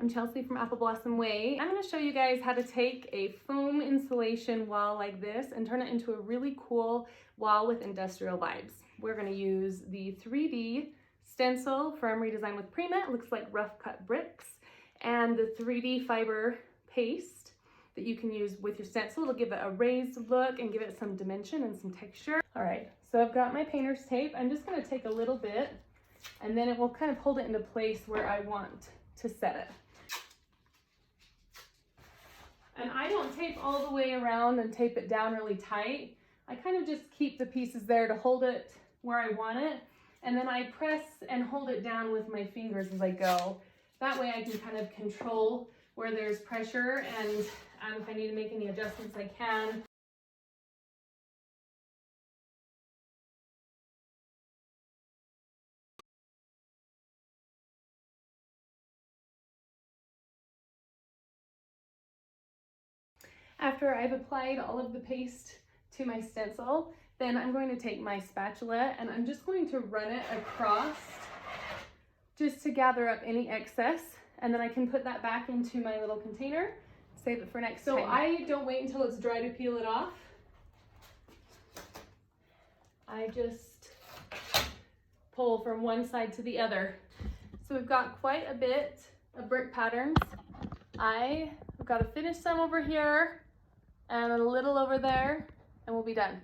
I'm Chelsea from Apple Blossom Way. I'm going to show you guys how to take a foam insulation wall like this and turn it into a really cool wall with industrial vibes. We're going to use the 3D stencil from Redesign with Prima. It looks like rough cut bricks, and the 3D fiber paste that you can use with your stencil. It'll give it a raised look and give it some dimension and some texture. All right, so I've got my painter's tape. I'm just going to take a little bit and then it will kind of hold it into place where I want to set it. And I don't tape all the way around and tape it down really tight. I kind of just keep the pieces there to hold it where I want it. And then I press and hold it down with my fingers as I go. That way I can kind of control where there's pressure, and if I need to make any adjustments, I can. After I've applied all of the paste to my stencil, then I'm going to take my spatula and I'm just going to run it across just to gather up any excess, and then I can put that back into my little container, save it for next time. So I don't wait until it's dry to peel it off. I just pull from one side to the other. So we've got quite a bit of brick patterns. I've got to finish some over here and a little over there, and we'll be done.